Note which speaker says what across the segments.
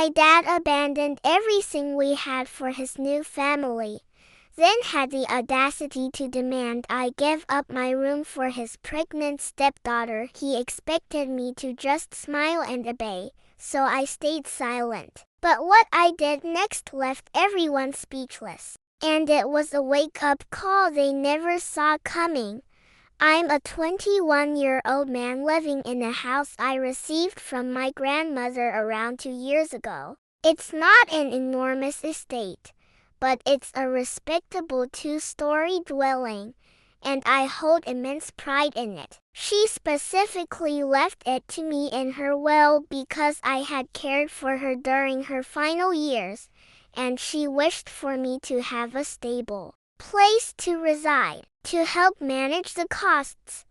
Speaker 1: My dad abandoned everything we had for his new family, then had the audacity to demand I give up my room for his pregnant stepdaughter. He expected me to just smile and obey, so I stayed silent. But what I did next left everyone speechless. And it was a wake-up call they never saw coming. I'm a 21-year-old man living in a house I received from my grandmother around 2 years ago. It's not an enormous estate, but it's a respectable 2-story dwelling, and I hold immense pride in it. She specifically left it to me in her will because I had cared for her during her final years, and she wished for me to have a stable place to reside. To help manage the costs,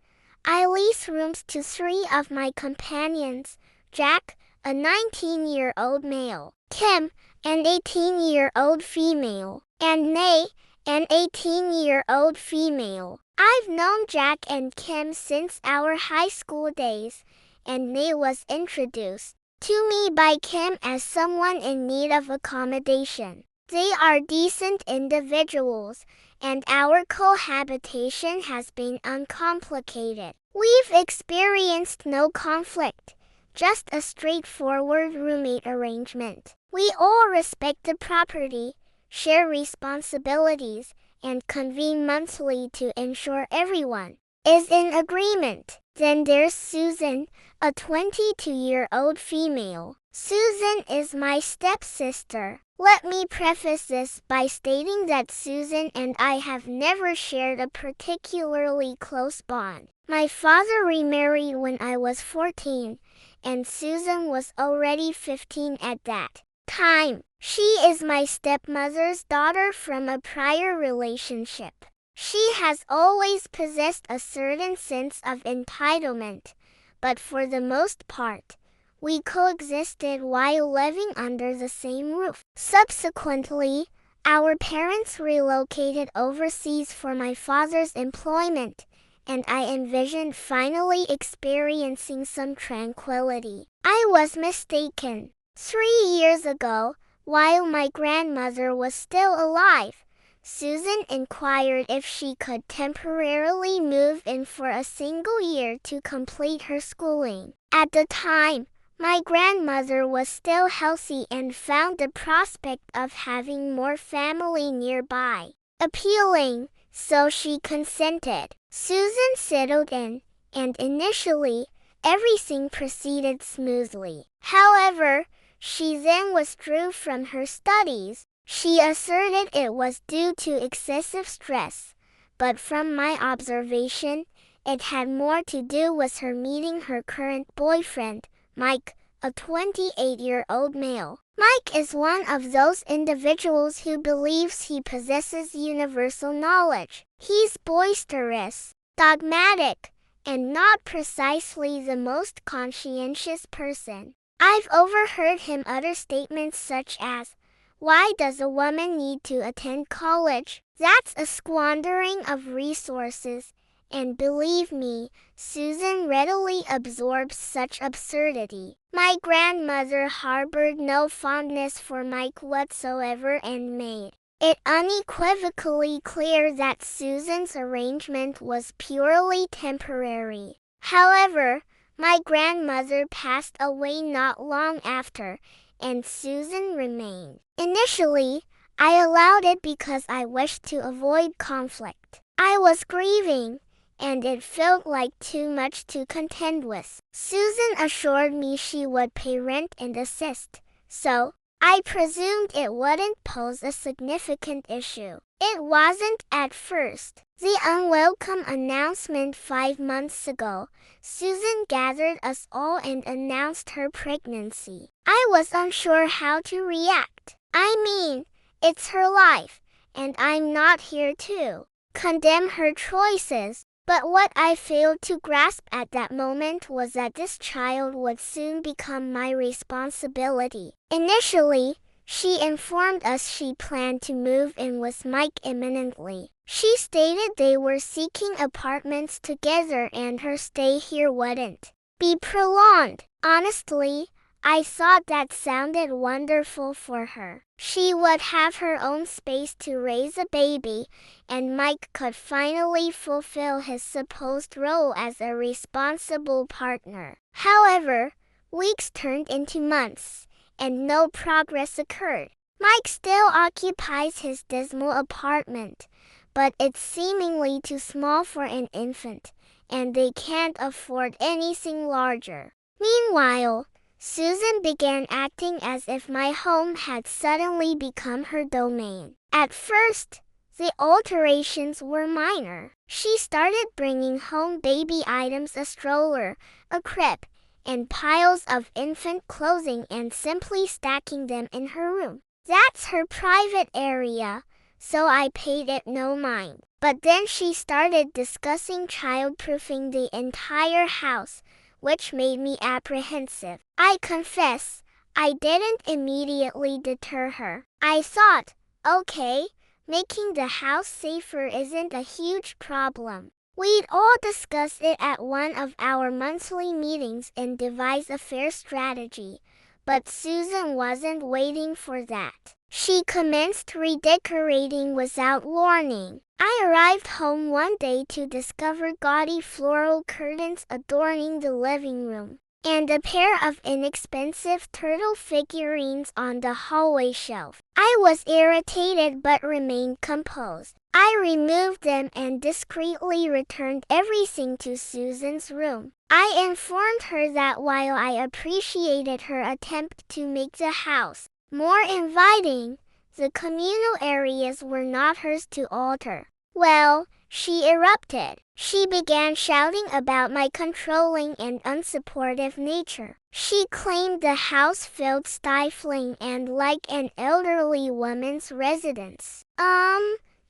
Speaker 1: I lease rooms to 3 of my companions: Jack, a 19-year-old male; Kim, an 18-year-old female; and Nay, an 18-year-old female. I've known Jack and Kim since our high school days, and Nay was introduced to me by Kim as someone in need of accommodation. They are decent individuals, and our cohabitation has been uncomplicated. We've experienced no conflict, just a straightforward roommate arrangement. We all respect the property, share responsibilities, and convene monthly to ensure everyone is in agreement. Then there's Susan, a 22-year-old female. Susan is my stepsister. Let me preface this by stating that Susan and I have never shared a particularly close bond. My father remarried when I was 14, and Susan was already 15 at that time. She is my stepmother's daughter from a prior relationship. She has always possessed a certain sense of entitlement, but for the most part, we coexisted while living under the same roof. Subsequently, our parents relocated overseas for my father's employment, and I envisioned finally experiencing some tranquility. I was mistaken. 3 years ago, while my grandmother was still alive, Susan inquired if she could temporarily move in for a single year to complete her schooling. At the time, my grandmother was still healthy and found the prospect of having more family nearby appealing, so she consented. Susan settled in, and initially, everything proceeded smoothly. However, she then withdrew from her studies. She asserted it was due to excessive stress, but from my observation, it had more to do with her meeting her current boyfriend, Mike, a 28-year-old male. Mike is one of those individuals who believes he possesses universal knowledge. He's boisterous, dogmatic, and not precisely the most conscientious person. I've overheard him utter statements such as, "Why does a woman need to attend college? That's a squandering of resources." And believe me, Susan readily absorbs such absurdity. My grandmother harbored no fondness for Mike whatsoever and made it unequivocally clear that Susan's arrangement was purely temporary. However, my grandmother passed away not long after, and Susan remained. Initially, I allowed it because I wished to avoid conflict. I was grieving, and it felt like too much to contend with. Susan assured me she would pay rent and assist, so I presumed it wouldn't pose a significant issue. It wasn't at first. The unwelcome announcement 5 months ago, Susan gathered us all and announced her pregnancy. I was unsure how to react. I mean, it's her life, and I'm not here to condemn her choices. But what I failed to grasp at that moment was that this child would soon become my responsibility. Initially, she informed us she planned to move in with Mike imminently. She stated they were seeking apartments together and her stay here wouldn't be prolonged. Honestly, I thought that sounded wonderful for her. She would have her own space to raise a baby, and Mike could finally fulfill his supposed role as a responsible partner. However, weeks turned into months, and no progress occurred. Mike still occupies his dismal apartment, but it's seemingly too small for an infant, and they can't afford anything larger. Meanwhile, Susan began acting as if my home had suddenly become her domain. At first, the alterations were minor. She started bringing home baby items, a stroller, a crib, and piles of infant clothing and simply stacking them in her room. That's her private area, so I paid it no mind. But then she started discussing childproofing the entire house, which made me apprehensive. I confess, I didn't immediately deter her. I thought, okay, making the house safer isn't a huge problem. We'd all discuss it at one of our monthly meetings and devise a fair strategy. But Susan wasn't waiting for that. She commenced redecorating without warning. I arrived home one day to discover gaudy floral curtains adorning the living room, and a pair of inexpensive turtle figurines on the hallway shelf. I was irritated but remained composed. I removed them and discreetly returned everything to Susan's room. I informed her that while I appreciated her attempt to make the house more inviting, the communal areas were not hers to alter. Well, she erupted. She began shouting about my controlling and unsupportive nature. She claimed the house felt stifling and like an elderly woman's residence.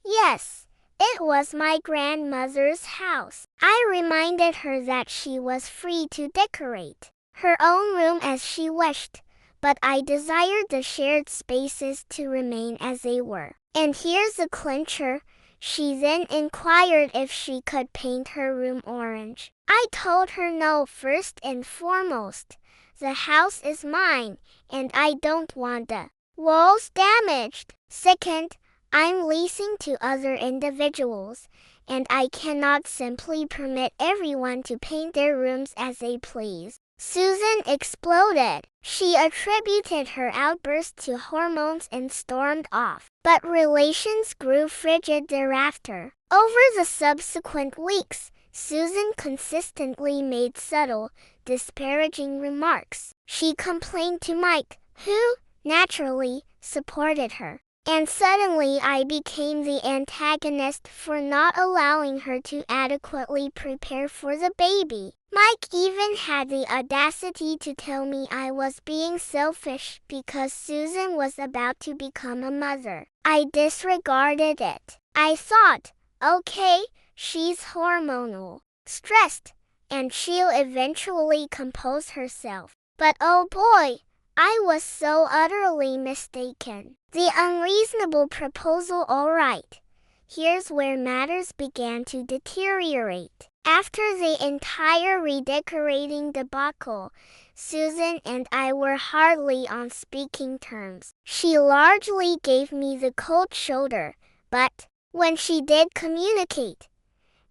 Speaker 1: Yes, it was my grandmother's house. I reminded her that she was free to decorate her own room as she wished, but I desired the shared spaces to remain as they were. And here's the clincher. She then inquired if she could paint her room orange. I told her no. First and foremost, the house is mine, and I don't want the walls damaged. Second, I'm leasing to other individuals, and I cannot simply permit everyone to paint their rooms as they please. Susan exploded. She attributed her outburst to hormones and stormed off. But relations grew frigid thereafter. Over the subsequent weeks, Susan consistently made subtle, disparaging remarks. She complained to Mike, who, naturally, supported her. And suddenly I became the antagonist for not allowing her to adequately prepare for the baby. Mike even had the audacity to tell me I was being selfish because Susan was about to become a mother. I disregarded it. I thought, okay, she's hormonal, stressed, and she'll eventually compose herself. But oh boy, I was so utterly mistaken. The unreasonable proposal, all right. Here's where matters began to deteriorate. After the entire redecorating debacle, Susan and I were hardly on speaking terms. She largely gave me the cold shoulder, but when she did communicate,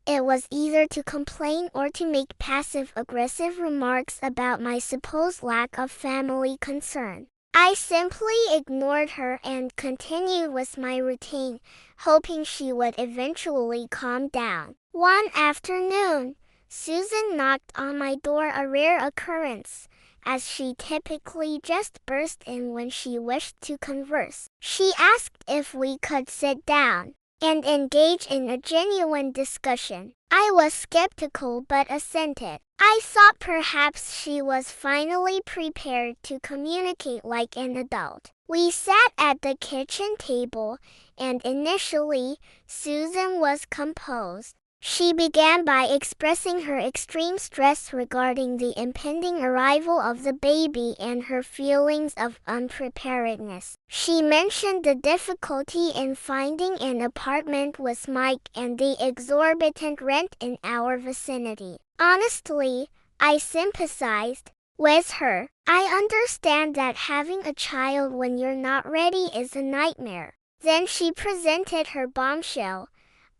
Speaker 1: it was either to complain or to make passive-aggressive remarks about my supposed lack of family concern. I simply ignored her and continued with my routine, hoping she would eventually calm down. One afternoon, Susan knocked on my door, a rare occurrence, as she typically just burst in when she wished to converse. She asked if we could sit down and engage in a genuine discussion. I was skeptical but assented. I thought perhaps she was finally prepared to communicate like an adult. We sat at the kitchen table, and initially, Susan was composed. She began by expressing her extreme stress regarding the impending arrival of the baby and her feelings of unpreparedness. She mentioned the difficulty in finding an apartment with Mike and the exorbitant rent in our vicinity. Honestly, I sympathized. with her. I understand that having a child when you're not ready is a nightmare. Then she presented her bombshell.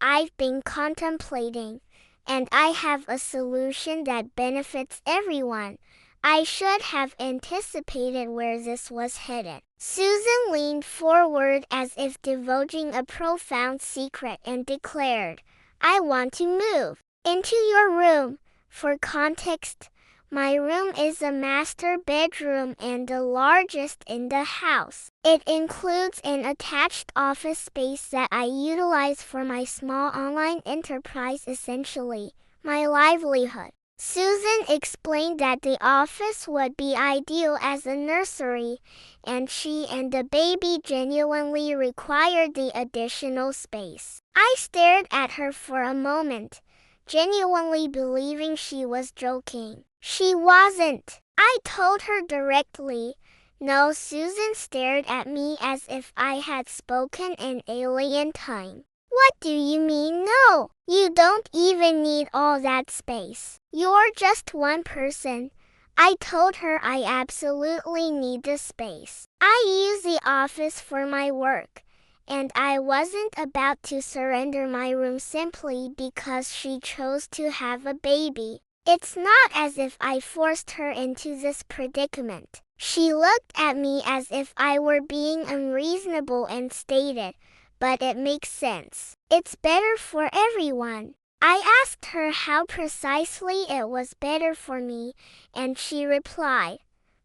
Speaker 1: I've been contemplating, and I have a solution that benefits everyone. I should have anticipated where this was headed. Susan leaned forward as if divulging a profound secret and declared, I want to move into your room. For context, my room is a master bedroom and the largest in the house. It includes an attached office space that I utilize for my small online enterprise, essentially my livelihood. Susan explained that the office would be ideal as a nursery, and she and the baby genuinely required the additional space. I stared at her for a moment, genuinely believing she was joking. She wasn't. I told her directly. No. Susan stared at me as if I had spoken an alien tongue. What do you mean no? You don't even need all that space. You're just one person. I told her I absolutely need the space. I use the office for my work, and I wasn't about to surrender my room simply because she chose to have a baby. It's not as if I forced her into this predicament. She looked at me as if I were being unreasonable and stated, but it makes sense. It's better for everyone. I asked her how precisely it was better for me, and she replied,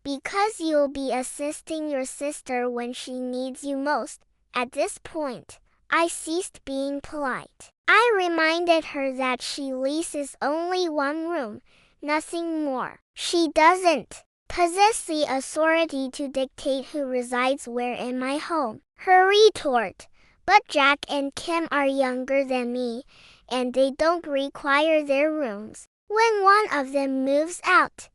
Speaker 1: because you'll be assisting your sister when she needs you most. At this point, I ceased being polite. I reminded her that she leases only one room, nothing more. She doesn't possess the authority to dictate who resides where in my home. Her retort, but Jack and Kim are younger than me, and they don't require their rooms. When one of them moves out,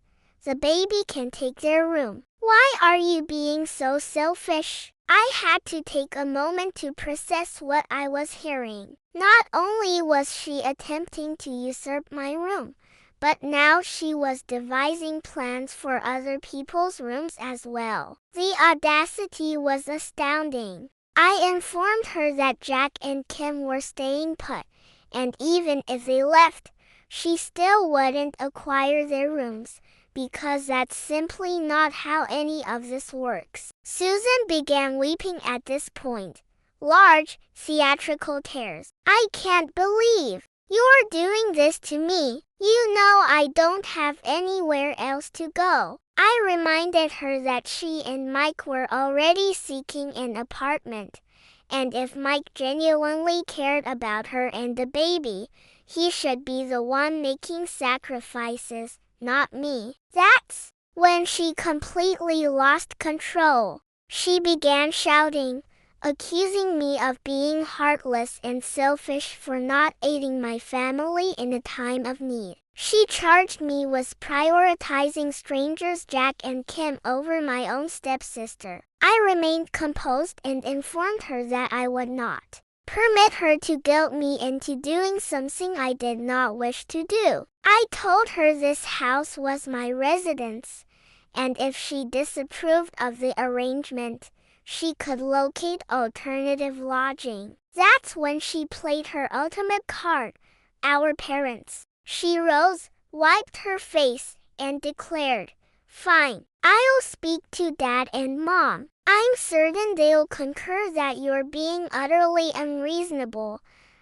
Speaker 1: the baby can take their room. Why are you being so selfish? I had to take a moment to process what I was hearing. Not only was she attempting to usurp my room, but now she was devising plans for other people's rooms as well. The audacity was astounding. I informed her that Jack and Kim were staying put, and even if they left, she still wouldn't acquire their rooms, because that's simply not how any of this works. Susan began weeping at this point. Large, theatrical tears. I can't believe you're doing this to me. You know I don't have anywhere else to go. I reminded her that she and Mike were already seeking an apartment, and if Mike genuinely cared about her and the baby, he should be the one making sacrifices, not me. That's when she completely lost control. She began shouting, accusing me of being heartless and selfish for not aiding my family in a time of need. She charged me with prioritizing strangers Jack and Kim over my own stepsister. I remained composed and informed her that I would not permit her to guilt me into doing something I did not wish to do. I told her this house was my residence, and if she disapproved of the arrangement, she could locate alternative lodging. That's when she played her ultimate card, our parents. She rose, wiped her face, and declared, fine, I'll speak to Dad and Mom. I'm certain they'll concur that you're being utterly unreasonable.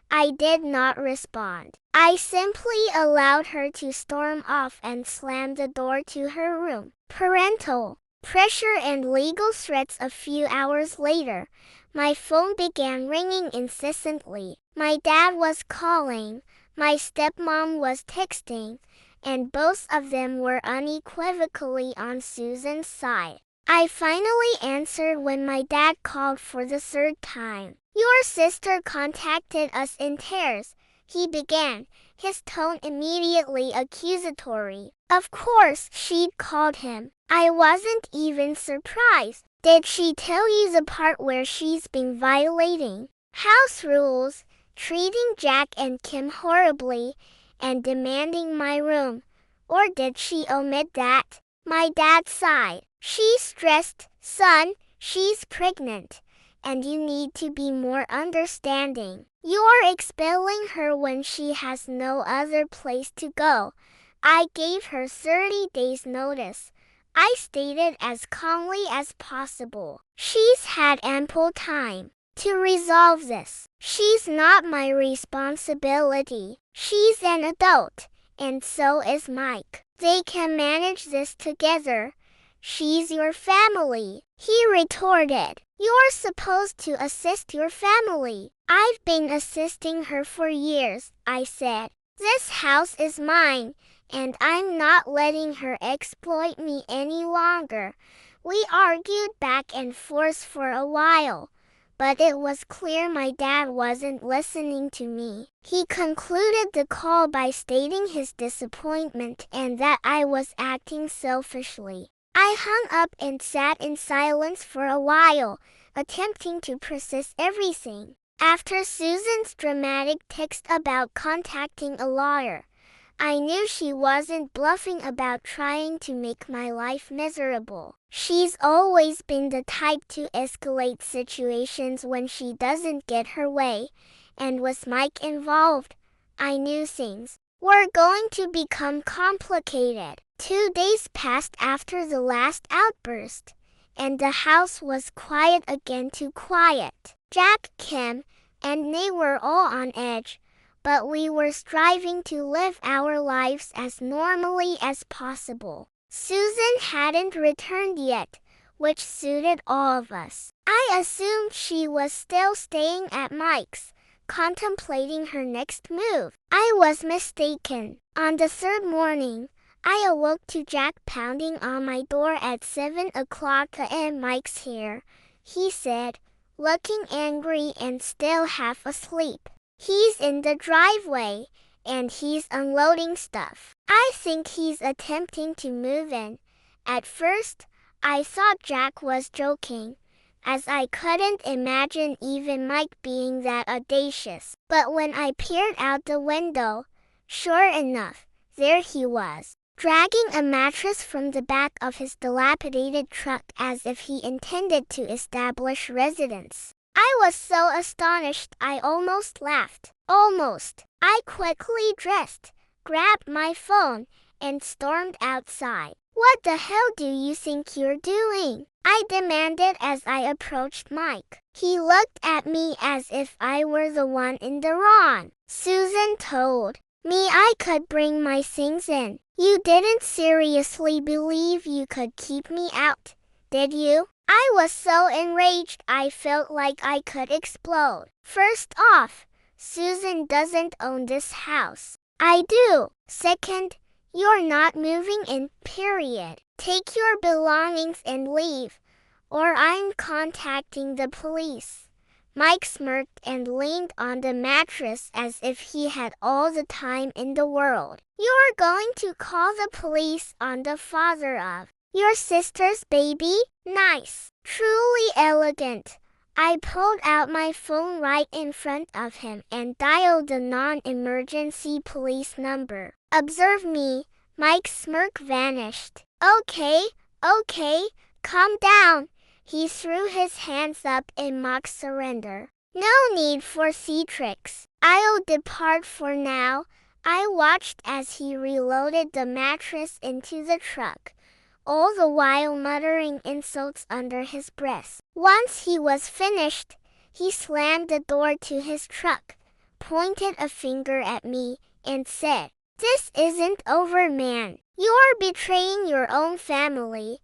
Speaker 1: I did not respond. I simply allowed her to storm off and slam the door to her room. Parental pressure and legal threats. A few hours later, my phone began ringing incessantly. My dad was calling, my stepmom was texting, and both of them were unequivocally on Susan's side. I finally answered when my dad called for the third time. Your sister contacted us in tears, he began, his tone immediately accusatory. Of course she'd called him. I wasn't even surprised. Did she tell you the part where she's been violating house rules, treating Jack and Kim horribly, and demanding my room? Or did she omit that? My dad sighed. She's stressed, son. She's pregnant. And you need to be more understanding. You're expelling her when she has no other place to go. I gave her 30 days notice. I stated as calmly as possible. She's had ample time to resolve this. She's not my responsibility. She's an adult, and so is Mike. They can manage this together. She's your family, he retorted. You're supposed to assist your family. I've been assisting her for years, I said. This house is mine, and I'm not letting her exploit me any longer. We argued back and forth for a while, but it was clear my dad wasn't listening to me. He concluded the call by stating his disappointment and that I was acting selfishly. I hung up and sat in silence for a while, attempting to process everything. After Susan's dramatic text about contacting a lawyer, I knew she wasn't bluffing about trying to make my life miserable. She's always been the type to escalate situations when she doesn't get her way, and with Mike involved, I knew things were going to become complicated. 2 days passed after the last outburst, and the house was quiet again, too quiet. Jack, Kim, and they were all on edge, but we were striving to live our lives as normally as possible. Susan hadn't returned yet, which suited all of us. I assumed she was still staying at Mike's, contemplating her next move. I was mistaken. On the third morning, I awoke to Jack pounding on my door at 7 o'clock a.m. Mike's here, he said, looking angry and still half asleep. He's in the driveway, and he's unloading stuff. I think he's attempting to move in. At first, I thought Jack was joking, as I couldn't imagine even Mike being that audacious. But when I peered out the window, sure enough, there he was, dragging a mattress from the back of his dilapidated truck as if he intended to establish residence. I was so astonished I almost laughed. Almost. I quickly dressed, grabbed my phone, and stormed outside. What the hell do you think you're doing? I demanded as I approached Mike. He looked at me as if I were the one in the wrong. Susan told me I could bring my things in. You didn't seriously believe you could keep me out, did you? I was so enraged I felt like I could explode. First off, Susan doesn't own this house. I do. Second, you're not moving in, period. Take your belongings and leave, or I'm contacting the police. Mike smirked and leaned on the mattress as if he had all the time in the world. You're going to call the police on the father of your sister's baby? Nice. Truly elegant. I pulled out my phone right in front of him and dialed the non-emergency police number. Observe me. Mike's smirk vanished. Okay, calm down. He threw his hands up in mock surrender. No need for theatrics. I'll depart for now. I watched as he reloaded the mattress into the truck, all the while muttering insults under his breath. Once he was finished, he slammed the door to his truck, pointed a finger at me, and said, "This isn't over, man. You're betraying your own family,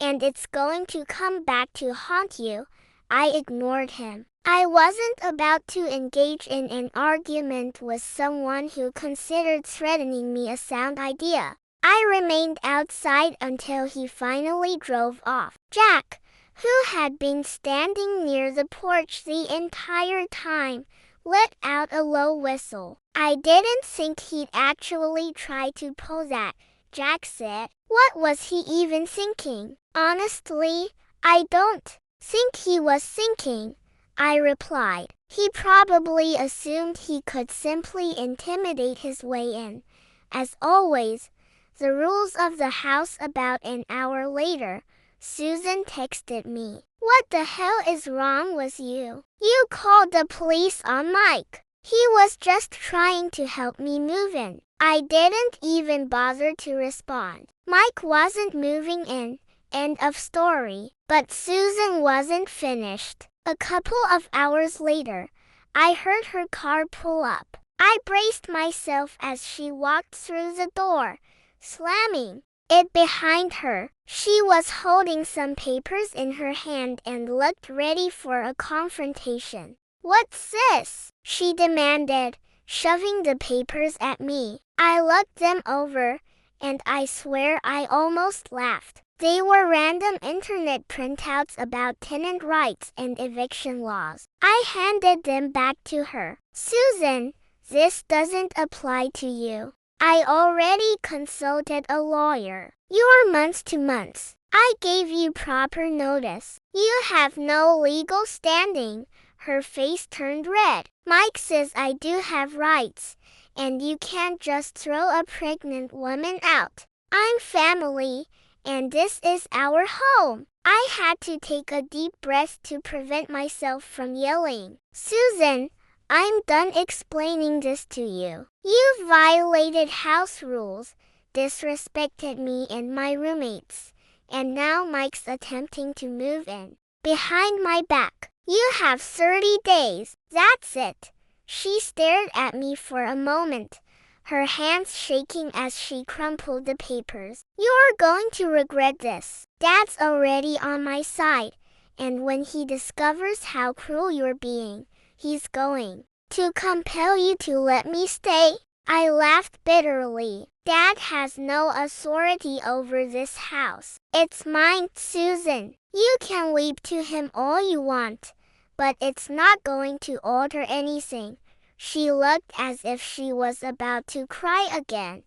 Speaker 1: and it's going to come back to haunt you." I ignored him. I wasn't about to engage in an argument with someone who considered threatening me a sound idea. I remained outside until he finally drove off. Jack, who had been standing near the porch the entire time, let out a low whistle. I didn't think he'd actually try to pull that, Jack said. What was he even thinking? Honestly, I don't think he was thinking, I replied. He probably assumed he could simply intimidate his way in. As always, the rules of the house. About an hour later, Susan texted me. What the hell is wrong with you? You called the police on Mike. He was just trying to help me move in. I didn't even bother to respond. Mike wasn't moving in. End of story. But Susan wasn't finished. A couple of hours later, I heard her car pull up. I braced myself as she walked through the door, slamming it behind her. She was holding some papers in her hand and looked ready for a confrontation. What's this? She demanded, shoving the papers at me. I looked them over, and I swear I almost laughed. They were random internet printouts about tenant rights and eviction laws. I handed them back to her. Susan, this doesn't apply to you. I already consulted a lawyer. You're months to months. I gave you proper notice. You have no legal standing. Her face turned red. Mike says I do have rights, and you can't just throw a pregnant woman out. I'm family, and this is our home. I had to take a deep breath to prevent myself from yelling. Susan, I'm done explaining this to you. You've violated house rules, disrespected me and my roommates, and now Mike's attempting to move in behind my back. You have 30 days. That's it. She stared at me for a moment, her hands shaking as she crumpled the papers. You're going to regret this. Dad's already on my side, and when he discovers how cruel you're being, he's going to compel you to let me stay. I laughed bitterly. Dad has no authority over this house. It's mine, Susan. You can weep to him all you want, but it's not going to alter anything. She looked as if she was about to cry again,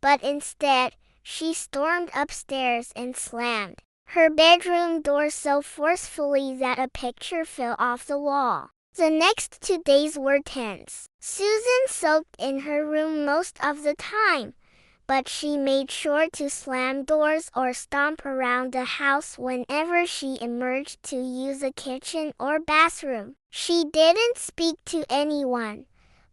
Speaker 1: but instead, she stormed upstairs and slammed her bedroom door so forcefully that a picture fell off the wall. The next 2 days were tense. Susan soaked in her room most of the time, but she made sure to slam doors or stomp around the house whenever she emerged to use a kitchen or bathroom. She didn't speak to anyone,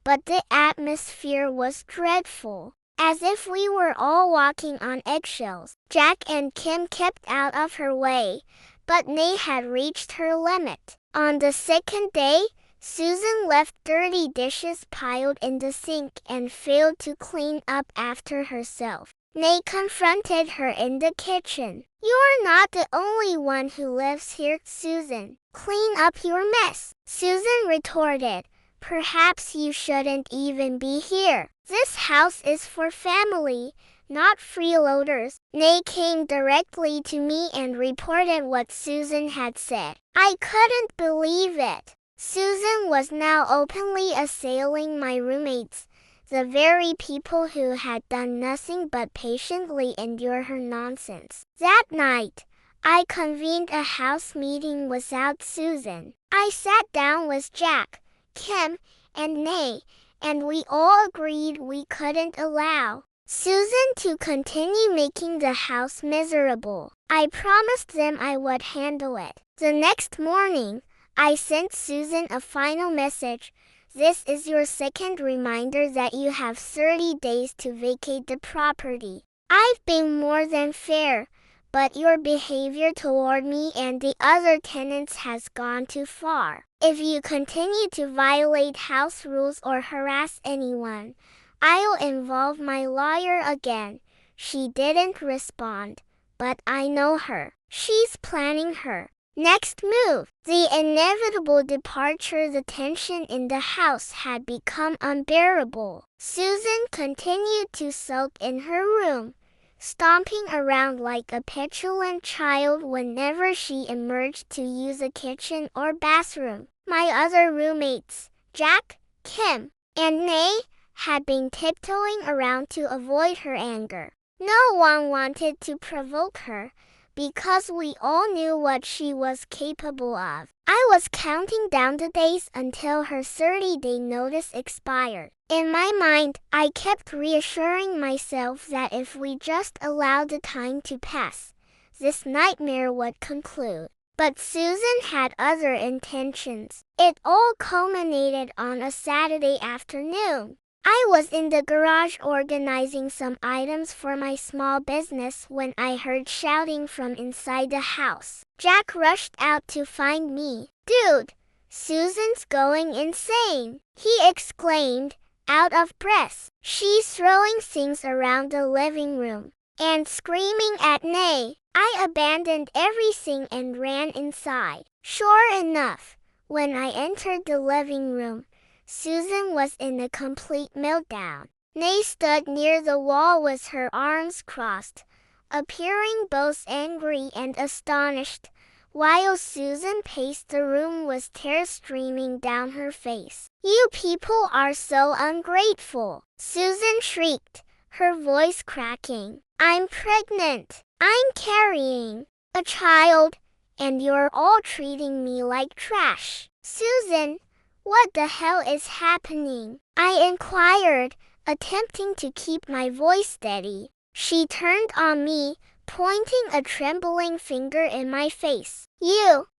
Speaker 1: but the atmosphere was dreadful, as if we were all walking on eggshells. Jack and Kim kept out of her way, but Nay had reached her limit. On the second day, Susan left dirty dishes piled in the sink and failed to clean up after herself. Nay confronted her in the kitchen. You're not the only one who lives here, Susan. Clean up your mess. Susan retorted. Perhaps you shouldn't even be here. This house is for family, not freeloaders. Nay came directly to me and reported what Susan had said. I couldn't believe it. Susan was now openly assailing my roommates, the very people who had done nothing but patiently endure her nonsense. That night, I convened a house meeting without Susan. I sat down with Jack, Kim, and Nay, and we all agreed we couldn't allow Susan to continue making the house miserable. I promised them I would handle it. The next morning, I sent Susan a final message. This is your second reminder that you have 30 days to vacate the property. I've been more than fair, but your behavior toward me and the other tenants has gone too far. If you continue to violate house rules or harass anyone, I'll involve my lawyer again. She didn't respond, but I know her. She's planning her next move. The inevitable departure. The tension in the house had become unbearable. Susan continued to sulk in her room, stomping around like a petulant child whenever she emerged to use a kitchen or bathroom. My other roommates, Jack, Kim, and Nay, had been tiptoeing around to avoid her anger. No one wanted to provoke her, because we all knew what she was capable of. I was counting down the days until her 30-day notice expired. In my mind, I kept reassuring myself that if we just allowed the time to pass, this nightmare would conclude. But Susan had other intentions. It all culminated on a Saturday afternoon. I was in the garage organizing some items for my small business when I heard shouting from inside the house. Jack rushed out to find me. "Dude, Susan's going insane," he exclaimed, out of breath. "She's throwing things around the living room and screaming at Nay." I abandoned everything and ran inside. Sure enough, when I entered the living room, Susan was in a complete meltdown. Nay stood near the wall with her arms crossed, appearing both angry and astonished, while Susan paced the room with tears streaming down her face. "You people are so ungrateful," Susan shrieked, her voice cracking. "I'm pregnant. I'm carrying a child, and you're all treating me like trash." "Susan, what the hell is happening?" I inquired, attempting to keep my voice steady. She turned on me, pointing a trembling finger in my face.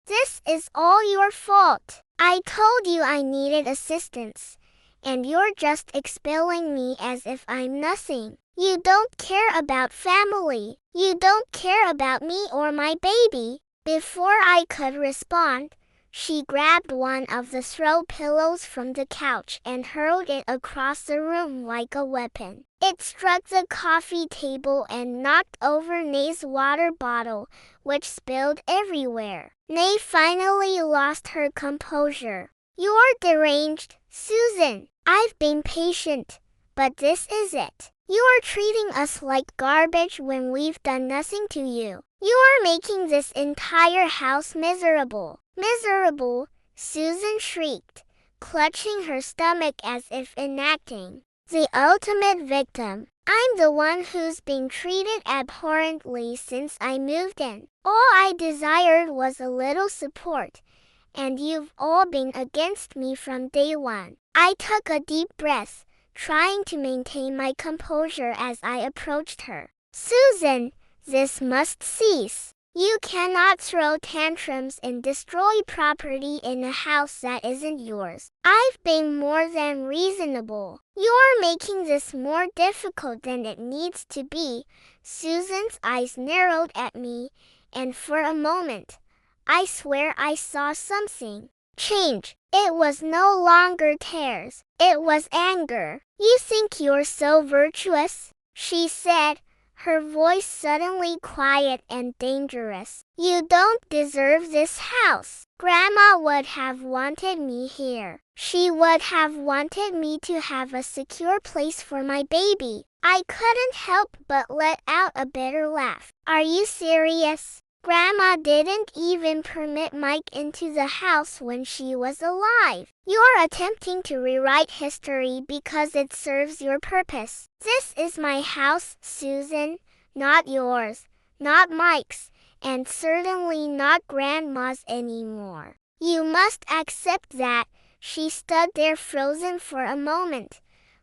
Speaker 1: This is all your fault. I told you I needed assistance, and you're just expelling me as if I'm nothing. You don't care about family. You don't care about me or my baby." Before I could respond, she grabbed one of the throw pillows from the couch and hurled it across the room like a weapon. It struck the coffee table and knocked over Nay's water bottle, which spilled everywhere. Nay finally lost her composure. "You're deranged, Susan. I've been patient, but this is it. You're treating us like garbage when we've done nothing to you. You're making this entire house miserable." "Miserable?" Susan shrieked, clutching her stomach as if enacting the ultimate victim. "I'm the one who's been treated abhorrently since I moved in. All I desired was a little support, and you've all been against me from day one." I took a deep breath, trying to maintain my composure as I approached her. "Susan, this must cease. You cannot throw tantrums and destroy property in a house that isn't yours. I've been more than reasonable. You're making this more difficult than it needs to be." Susan's eyes narrowed at me, and for a moment, I swear I saw something change. It was no longer tears. It was anger. "You think you're so virtuous," she said, her voice suddenly quiet and dangerous. "You don't deserve this house. Grandma would have wanted me here. She would have wanted me to have a secure place for my baby." I couldn't help but let out a bitter laugh. "Are you serious? Grandma didn't even permit Mike into the house when she was alive. You're attempting to rewrite history because it serves your purpose. This is my house, Susan, not yours, not Mike's, and certainly not Grandma's anymore. You must accept that." She stood there frozen for a moment,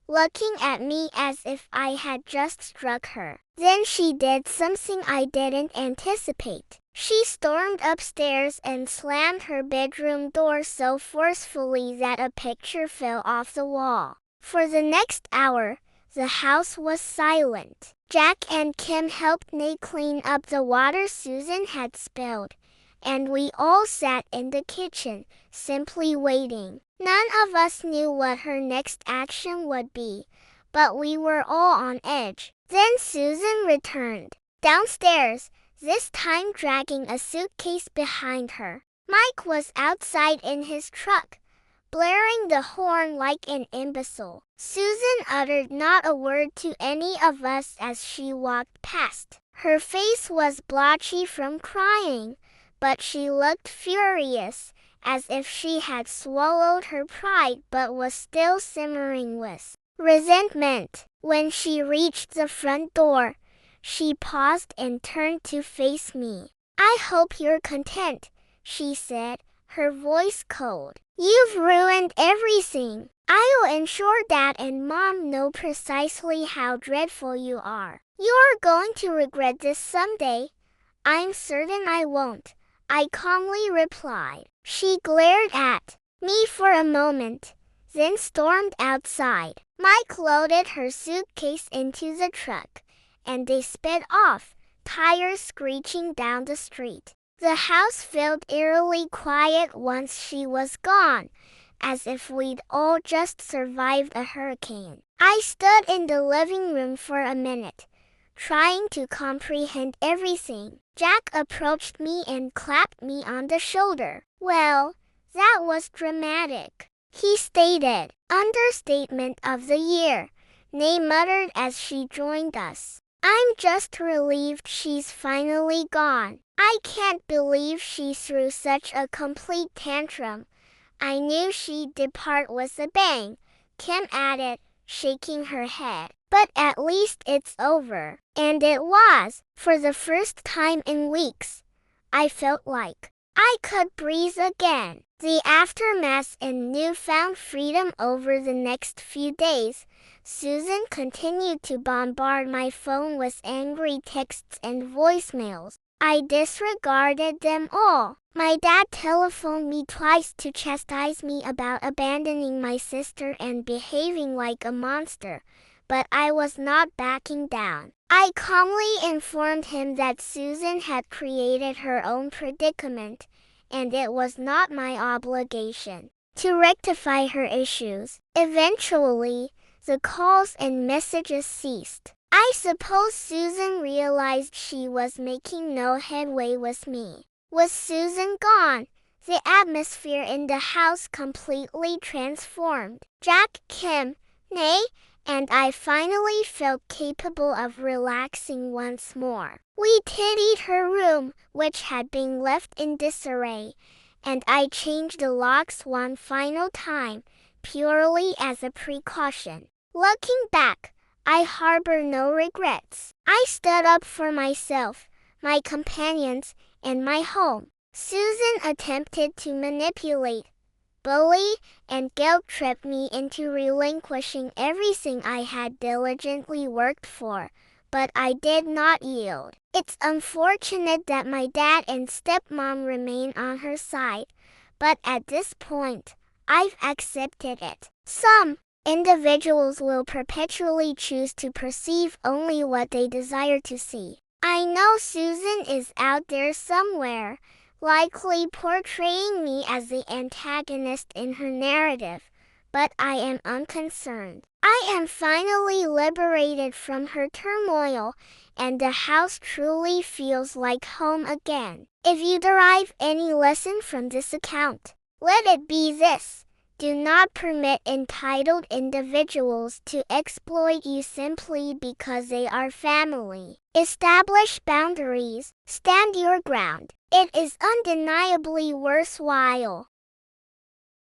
Speaker 1: looking at me as if I had just struck her. Then she did something I didn't anticipate. She stormed upstairs and slammed her bedroom door so forcefully that a picture fell off the wall. For the next hour, the house was silent. Jack and Kim helped Nate clean up the water Susan had spilled, and we all sat in the kitchen, simply waiting. None of us knew what her next action would be, but we were all on edge. Then Susan returned, downstairs, this time dragging a suitcase behind her. Mike was outside in his truck, blaring the horn like an imbecile. Susan uttered not a word to any of us as she walked past. Her face was blotchy from crying, but she looked furious, as if she had swallowed her pride but was still simmering with resentment. When she reached the front door, she paused and turned to face me. "I hope you're content," she said, her voice cold. "You've ruined everything. I'll ensure Dad and Mom know precisely how dreadful you are. You're going to regret this someday. I'm certain I won't, I calmly replied. She glared at me for a moment, then stormed outside. Mike loaded her suitcase into the truck, and they sped off, tires screeching down the street. The house felt eerily quiet once she was gone, as if we'd all just survived a hurricane. I stood in the living room for a minute, trying to comprehend everything. Jack approached me and clapped me on the shoulder. "Well, that was dramatic," he stated. "Understatement of the year," Nay muttered as she joined us. "I'm just relieved she's finally gone. I can't believe she threw such a complete tantrum. I knew she'd depart with a bang," Kim added, shaking her head. "But at least it's over." And it was. For the first time in weeks, I felt like I could breathe again. The aftermath and newfound freedom over the next few days, Susan continued to bombard my phone with angry texts and voicemails. I disregarded them all. My dad telephoned me twice to chastise me about abandoning my sister and behaving like a monster, but I was not backing down. I calmly informed him that Susan had created her own predicament, and it was not my obligation to rectify her issues. Eventually, the calls and messages ceased. I suppose Susan realized she was making no headway with me. With Susan gone, the atmosphere in the house completely transformed. Jack, Kim, Nay, and I finally felt capable of relaxing once more. We tidied her room, which had been left in disarray, and I changed the locks one final time, purely as a precaution. Looking back, I harbor no regrets. I stood up for myself, my companions, and my home. Susan attempted to manipulate, bully, and guilt-trip me into relinquishing everything I had diligently worked for, but I did not yield. It's unfortunate that my dad and stepmom remain on her side, but at this point, I've accepted it. Some individuals will perpetually choose to perceive only what they desire to see. I know Susan is out there somewhere, likely portraying me as the antagonist in her narrative, but I am unconcerned. I am finally liberated from her turmoil, and the house truly feels like home again. If you derive any lesson from this account, let it be this: do not permit entitled individuals to exploit you simply because they are family. Establish boundaries. Stand your ground. It is undeniably worthwhile.